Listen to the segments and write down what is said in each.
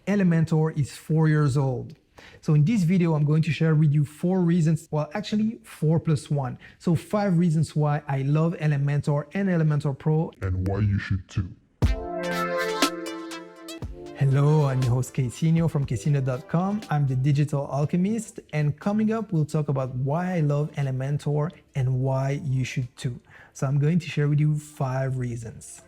Elementor is 4 years old. So in this video, I'm going to share with you 4 reasons, well, actually 4 plus 1. So 5 reasons why I love Elementor and Elementor Pro. And why you should too. Hello, I'm your host Casino from Casino.com. I'm the digital alchemist, and coming up, we'll talk about why I love Elementor and why you should too. So I'm going to share with you 5 reasons.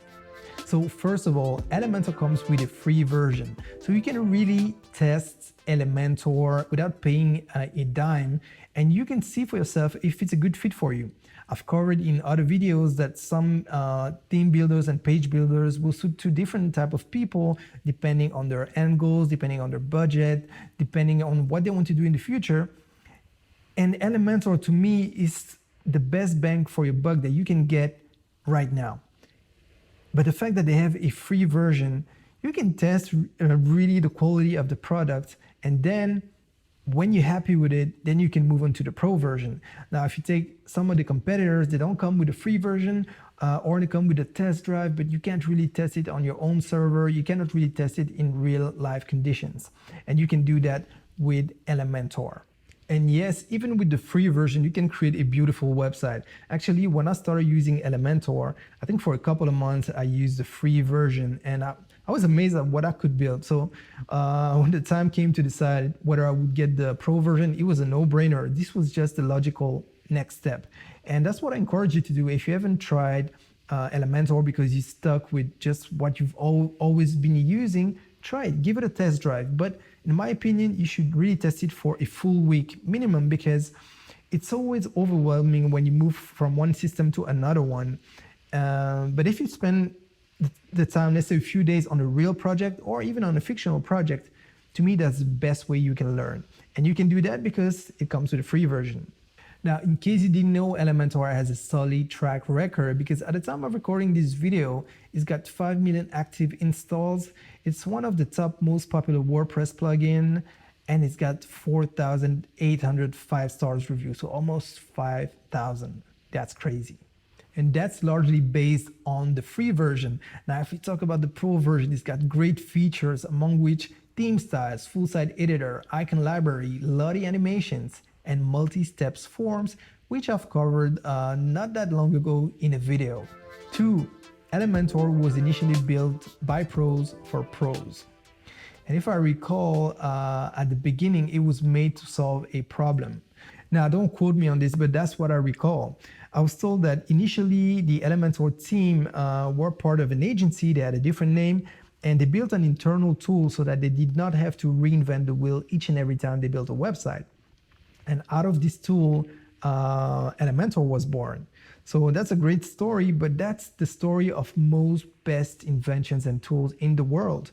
So first of all, Elementor comes with a free version. So you can really test Elementor without paying a dime, and you can see for yourself if it's a good fit for you. I've covered in other videos that some theme builders and page builders will suit to different type of people depending on their end goals, depending on their budget, depending on what they want to do in the future. And Elementor to me is the best bang for your buck that you can get right now. But the fact that they have a free version, you can test really the quality of the product, and then when you're happy with it, then you can move on to the pro version. Now, if you take some of the competitors, they don't come with a free version or they come with a test drive, but you can't really test it on your own server. You cannot really test it in real life conditions. And you can do that with Elementor. And yes, even with the free version, you can create a beautiful website. Actually, when I started using Elementor, I think for a couple of months, I used the free version, and I was amazed at what I could build. So when the time came to decide whether I would get the pro version, it was a no-brainer. This was just the logical next step. And that's what I encourage you to do. If you haven't tried Elementor because you're stuck with just what you've always been using, try it, give it a test drive. But in my opinion, you should really test it for a full week minimum, because it's always overwhelming when you move from one system to another one. But if you spend the time, let's say a few days on a real project or even on a fictional project, to me, that's the best way you can learn. And you can do that because it comes with a free version. Now, in case you didn't know, Elementor has a solid track record, because at the time of recording this video, it's got 5 million active installs. It's one of the top most popular WordPress plugin, and it's got 4,800 5-stars reviews, so almost 5,000. That's crazy. And that's largely based on the free version. Now, if we talk about the pro version, it's got great features, among which theme styles, full site editor, icon library, Lottie animations, and multi-steps forms, which I've covered not that long ago in a video. 2. Elementor was initially built by pros for pros. And if I recall, at the beginning, it was made to solve a problem. Now, don't quote me on this, but that's what I recall. I was told that initially the Elementor team were part of an agency. They had a different name, and they built an internal tool so that they did not have to reinvent the wheel each and every time they built a website. And out of this tool, Elementor was born. So that's a great story, but that's the story of most best inventions and tools in the world.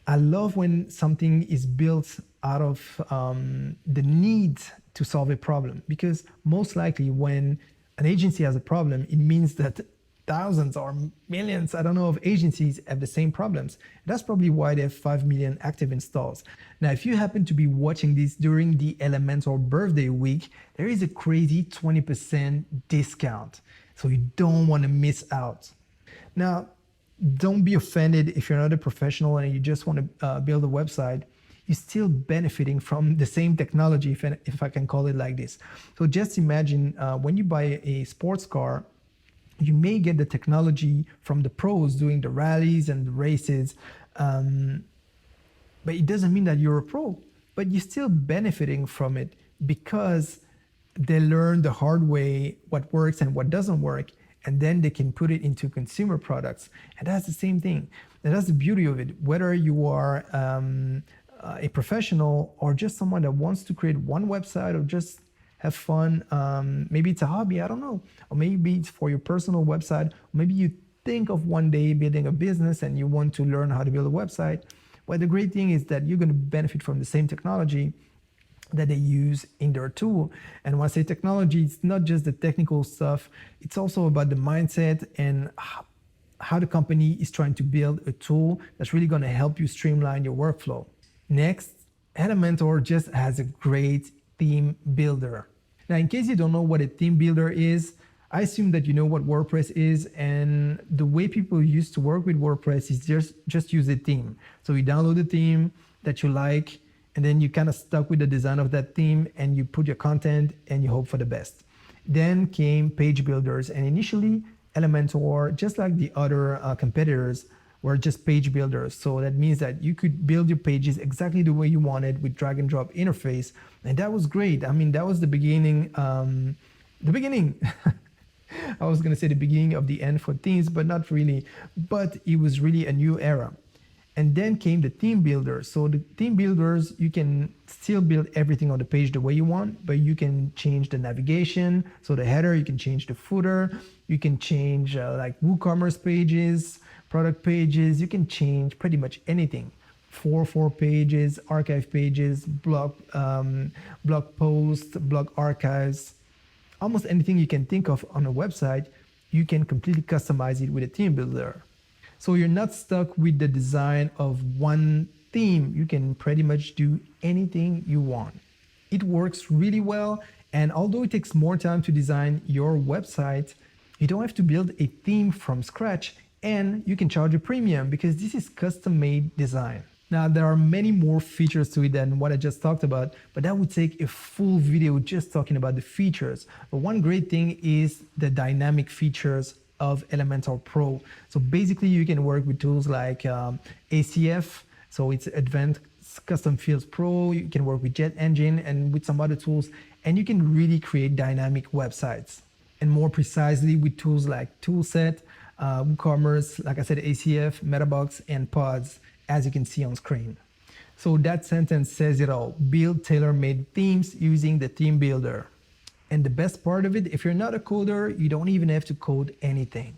I love when something is built out of the need to solve a problem, because most likely when an agency has a problem, it means that thousands or millions, I don't know, of agencies have the same problems. That's probably why they have 5 million active installs. Now, if you happen to be watching this during the Elementor birthday week, there is a crazy 20% discount. So you don't want to miss out. Now, don't be offended if you're not a professional and you just want to build a website. You're still benefiting from the same technology, if I can call it like this. So just imagine when you buy a sports car, you may get the technology from the pros doing the rallies and the races, but it doesn't mean that you're a pro. But you're still benefiting from it because they learn the hard way what works and what doesn't work, and then they can put it into consumer products. And that's the same thing. And that's the beauty of it. Whether you are a professional or just someone that wants to create one website or just have fun, maybe it's a hobby, I don't know, or maybe it's for your personal website, or maybe you think of one day building a business and you want to learn how to build a website. Well, the great thing is that you're going to benefit from the same technology that they use in their tool. And when I say technology, it's not just the technical stuff, it's also about the mindset and how the company is trying to build a tool that's really going to help you streamline your workflow. Next, Elementor just has a great theme builder. Now, in case you don't know what a theme builder is, I assume that you know what WordPress is, and the way people used to work with WordPress is just use a theme. So you download the theme, that you like, and then you kind of stuck with the design of that theme and you put your content and you hope for the best. Then came page builders, and initially Elementor, just like the other competitors, were just page builders. So that means that you could build your pages exactly the way you wanted with drag and drop interface, and that was great. I mean, that was the beginning. The beginning. I was gonna say the beginning of the end for themes, but not really. But it was really a new era. And then came the theme builders. So the theme builders, you can still build everything on the page the way you want, but you can change the navigation. So the header, you can change the footer, you can change like WooCommerce pages, product pages, you can change pretty much anything. For pages, archive pages, blog posts, blog archives, almost anything you can think of on a website, you can completely customize it with a theme builder. So you're not stuck with the design of one theme. You can pretty much do anything you want. It works really well, and although it takes more time to design your website, you don't have to build a theme from scratch, and you can charge a premium because this is custom-made design. Now, there are many more features to it than what I just talked about, but that would take a full video just talking about the features. But one great thing is the dynamic features of Elementor Pro. So basically you can work with tools like ACF, so it's Advanced Custom Fields Pro. You can work with Jet Engine and with some other tools, and you can really create dynamic websites. And more precisely with tools like Toolset, WooCommerce, like I said, ACF, Metabox, and Pods, as you can see on screen. So that sentence says it all. Build tailor-made themes using the theme builder. And the best part of it, if you're not a coder, you don't even have to code anything.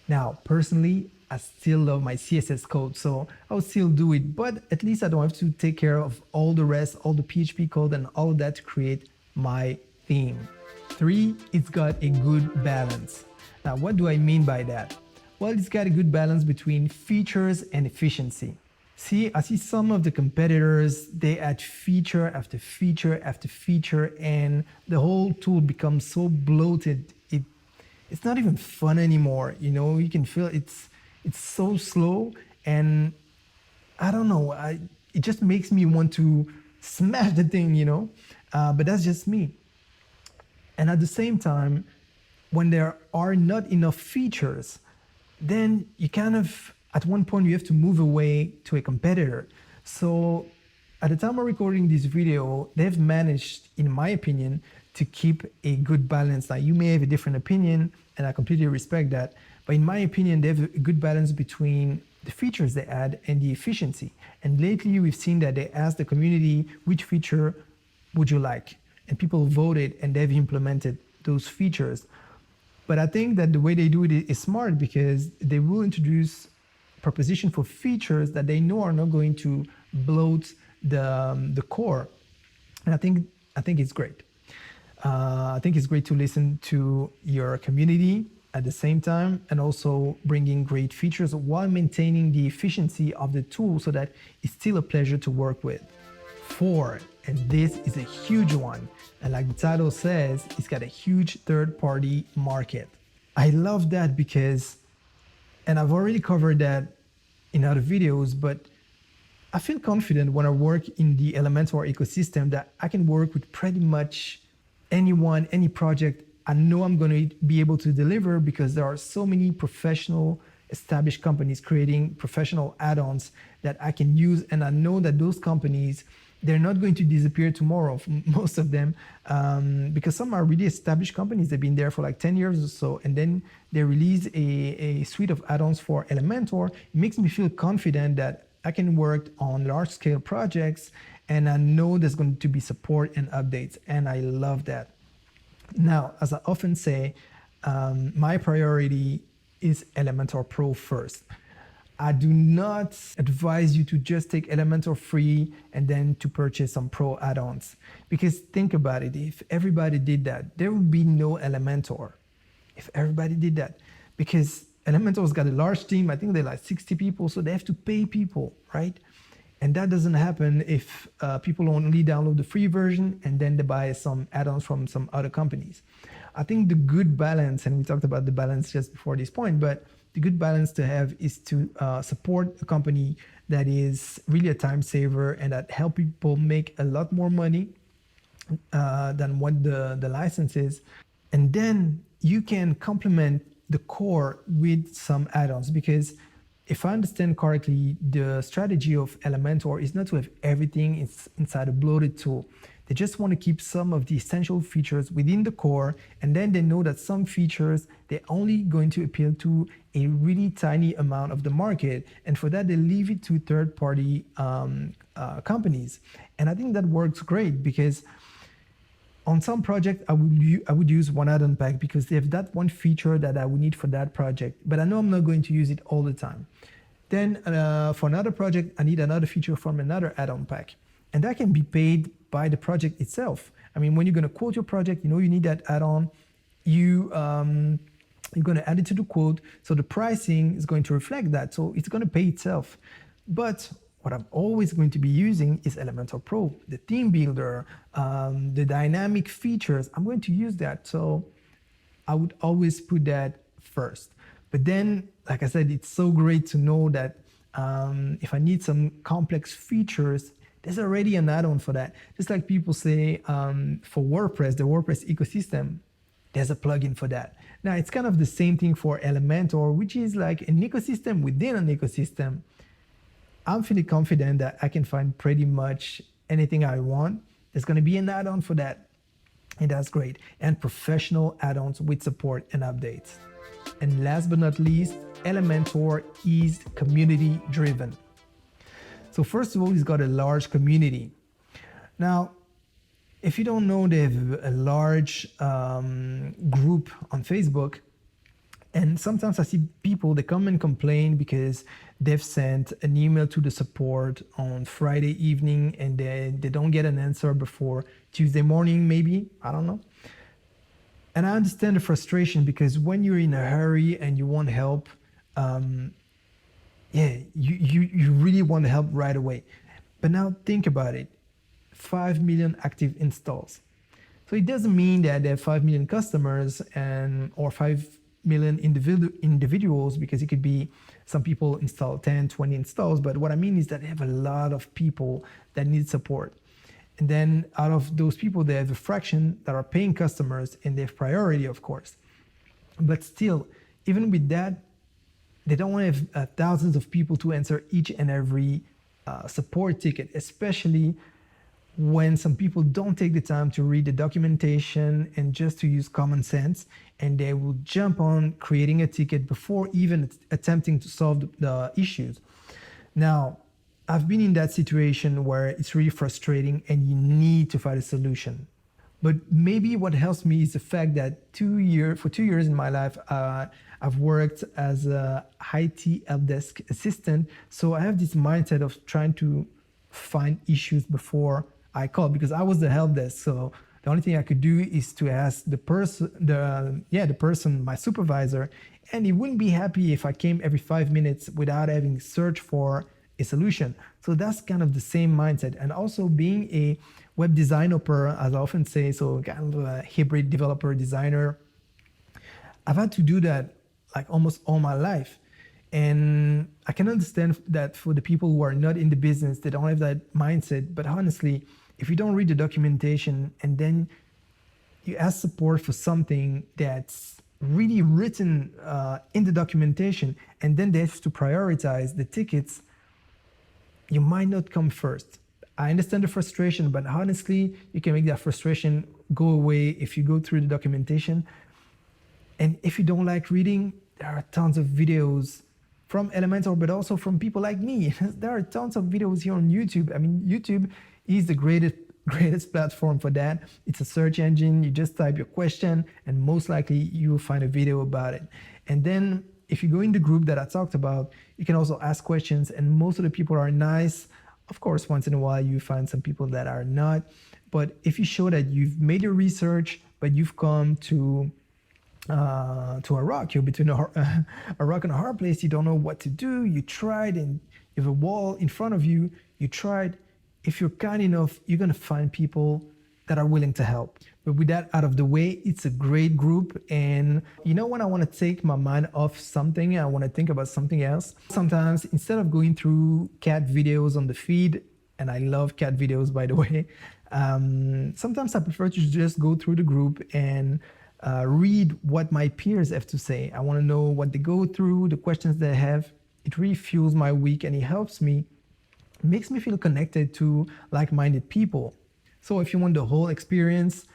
Now, personally, I still love my CSS code, so I'll still do it, but at least I don't have to take care of all the rest, all the PHP code and all of that to create my theme. 3, it's got a good balance. Now, what do I mean by that? Well, it's got a good balance between features and efficiency. See, I see some of the competitors, they add feature after feature after feature, and the whole tool becomes so bloated. It's not even fun anymore. You know, you can feel it's so slow, and I don't know, it just makes me want to smash the thing, you know, but that's just me. And at the same time, when there are not enough features, then you kind of, at one point you have to move away to a competitor. So at the time of recording this video, they've managed, in my opinion, to keep a good balance. Now, you may have a different opinion, and I completely respect that, but in my opinion, they have a good balance between the features they add and the efficiency. And lately, we've seen that they asked the community, which feature would you like? And people voted, and they've implemented those features. But I think that the way they do it is smart, because they will introduce proposition for features that they know are not going to bloat the core. And I think it's great. I think it's great to listen to your community at the same time, and also bringing great features while maintaining the efficiency of the tool so that it's still a pleasure to work with. 4, and this is a huge one. And like the title says, it's got a huge third-party market. I love that because, and I've already covered that in other videos, but I feel confident when I work in the Elementor ecosystem that I can work with pretty much anyone, any project. I know I'm going to be able to deliver because there are so many professional, established companies creating professional add-ons that I can use. And I know that those companies, they're not going to disappear tomorrow, most of them, because some are really established companies. They've been there for like 10 years or so, and then they release a suite of add-ons for Elementor. It makes me feel confident that I can work on large-scale projects, and I know there's going to be support and updates, and I love that. Now, as I often say, my priority is Elementor Pro first. I do not advise you to just take Elementor free and then to purchase some Pro add-ons. Because think about it, if everybody did that, there would be no Elementor. If everybody did that. Because Elementor's got a large team, I think they're like 60 people, so they have to pay people, right? And that doesn't happen if people only download the free version and then they buy some add-ons from some other companies. I think the good balance, and we talked about the balance just before this point, but the good balance to have is to support a company that is really a time saver and that help people make a lot more money than what the license is. And then you can complement the core with some add-ons, because if I understand correctly, the strategy of Elementor is not to have everything inside a bloated tool. They just want to keep some of the essential features within the core, and then they know that some features, they're only going to appeal to a really tiny amount of the market. And for that, they leave it to third-party companies. And I think that works great, because on some project, I would use one add-on pack because they have that one feature that I would need for that project, but I know I'm not going to use it all the time. Then for another project, I need another feature from another add-on pack, and that can be paid by the project itself. I mean, when you're going to quote your project, you know you need that add-on. You're going to add it to the quote, so the pricing is going to reflect that, so it's going to pay itself. But what I'm always going to be using is Elementor Pro, the theme builder, the dynamic features. I'm going to use that. So I would always put that first. But then, like I said, it's so great to know that if I need some complex features, there's already an add-on for that. Just like people say for WordPress, the WordPress ecosystem, there's a plugin for that. Now, it's kind of the same thing for Elementor, which is like an ecosystem within an ecosystem. I'm feeling confident that I can find pretty much anything I want. There's going to be an add-on for that, and that's great. And professional add-ons with support and updates. And last but not least, Elementor is community driven. So first of all, it's got a large community. Now, if you don't know, they have a large group on Facebook. And sometimes I see people, they come and complain because they've sent an email to the support on Friday evening and they don't get an answer before Tuesday morning, maybe, I don't know. And I understand the frustration, because when you're in a hurry and you want help, you really want help right away. But now think about it, 5 million active installs. So it doesn't mean that they have 5 million customers or 5 million individuals, because it could be some people install 10, 20 installs. But what I mean is that they have a lot of people that need support. And then out of those people, they have a fraction that are paying customers, and they have priority, of course. But still, even with that, they don't want to have thousands of people to answer each and every support ticket, especially when some people don't take the time to read the documentation and just to use common sense, and they will jump on creating a ticket before even attempting to solve the issues. Now, I've been in that situation where it's really frustrating and you need to find a solution. But maybe what helps me is the fact that for 2 years in my life, I've worked as a IT help desk assistant. So I have this mindset of trying to find issues before I call, because I was the help desk. So the only thing I could do is to ask the person, my supervisor, and he wouldn't be happy if I came every 5 minutes without having searched for a solution. So that's kind of the same mindset. And also being a web developer, as I often say, so kind of a hybrid developer designer, I've had to do that like almost all my life. And I can understand that for the people who are not in the business, they don't have that mindset. But honestly, if you don't read the documentation and then you ask support for something that's really written in the documentation, and then they have to prioritize the tickets, you might not come first. I understand the frustration, but honestly, you can make that frustration go away if you go through the documentation. And if you don't like reading, there are tons of videos from Elementor, but also from people like me. There are tons of videos here on YouTube. I mean, YouTube is the greatest platform for that. It's a search engine. You just type your question and most likely you will find a video about it. And then if you go in the group that I talked about, you can also ask questions, and most of the people are nice. Of course, once in a while you find some people that are not. But if you show that you've made your research, but you've come to a rock, you're between a rock and a hard place, you don't know what to do, you tried and you have a wall in front of you, you tried. If you're kind enough, you're gonna find people that are willing to help. But with that out of the way, it's a great group. And when I want to take my mind off something, I want to think about something else. Sometimes instead of going through cat videos on the feed, and I love cat videos, by the way, sometimes I prefer to just go through the group and read what my peers have to say. I want to know what they go through, the questions they have. It really fuels my week, and it helps me, makes me feel connected to like-minded people. So if you want the whole experience,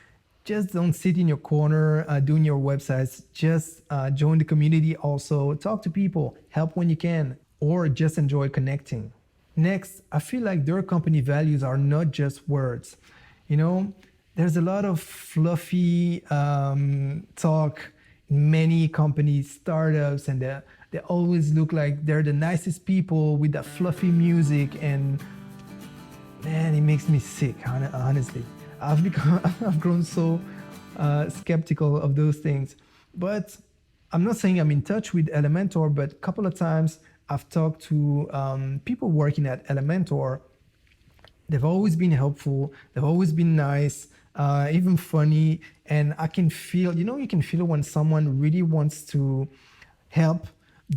just don't sit in your corner doing your websites. Just join the community also, talk to people, help when you can, or just enjoy connecting. Next, I feel like their company values are not just words. There's a lot of fluffy talk in many companies, startups, and they always look like they're the nicest people with that fluffy music, and man, it makes me sick, honestly. I've grown so skeptical of those things. But I'm not saying I'm in touch with Elementor, but a couple of times I've talked to people working at Elementor. They've always been helpful. They've always been nice, even funny. And I can feel, you can feel when someone really wants to help,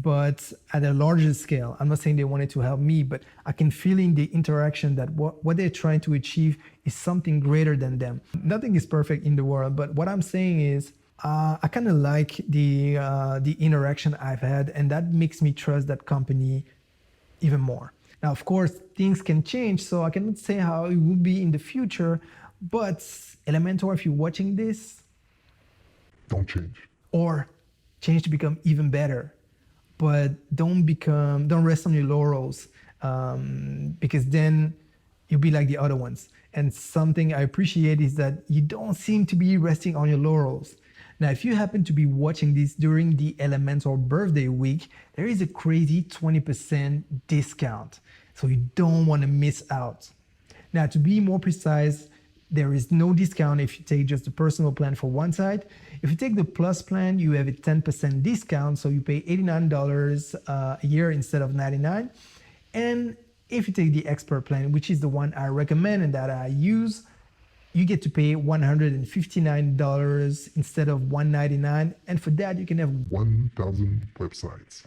but at a larger scale. I'm not saying they wanted to help me, but I can feel in the interaction that what they're trying to achieve is something greater than them. Nothing is perfect in the world, but what I'm saying is I kind of like the interaction I've had, and that makes me trust that company even more. Now, of course, things can change, so I cannot say how it will be in the future, but Elementor, if you're watching this, don't change. Or change to become even better. But don't rest on your laurels, because then you'll be like the other ones. And something I appreciate is that you don't seem to be resting on your laurels. Now, if you happen to be watching this during the Elementor birthday week, there is a crazy 20% discount. So you don't want to miss out. Now, to be more precise, there is no discount if you take just the personal plan for one side. If you take the plus plan, you have a 10% discount, so you pay $89 a year instead of $99. And if you take the expert plan, which is the one I recommend and that I use, you get to pay $159 instead of $199. And for that, you can have 1,000 websites.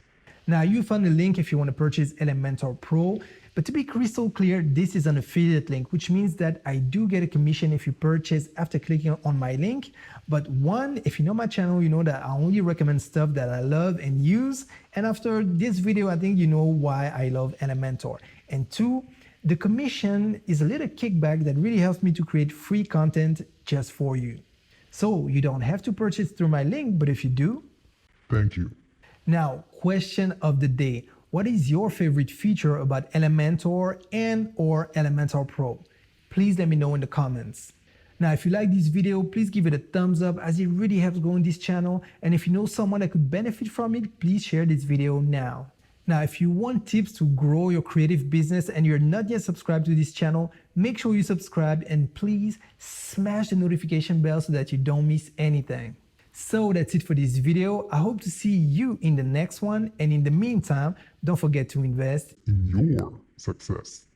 Now, you found the link if you want to purchase Elementor Pro. But to be crystal clear, this is an affiliate link, which means that I do get a commission if you purchase after clicking on my link. But one, if you know my channel, you know that I only recommend stuff that I love and use. And after this video, I think you know why I love Elementor. And two, the commission is a little kickback that really helps me to create free content just for you. So you don't have to purchase through my link, but if you do, thank you. Now, question of the day. What is your favorite feature about Elementor and or Elementor Pro? Please let me know in the comments. Now, if you like this video, please give it a thumbs up as it really helps growing this channel. And if you know someone that could benefit from it, please share this video now. Now, if you want tips to grow your creative business and you're not yet subscribed to this channel, make sure you subscribe and please smash the notification bell so that you don't miss anything. So that's it for this video. I hope to see you in the next one. And in the meantime, don't forget to invest in your success.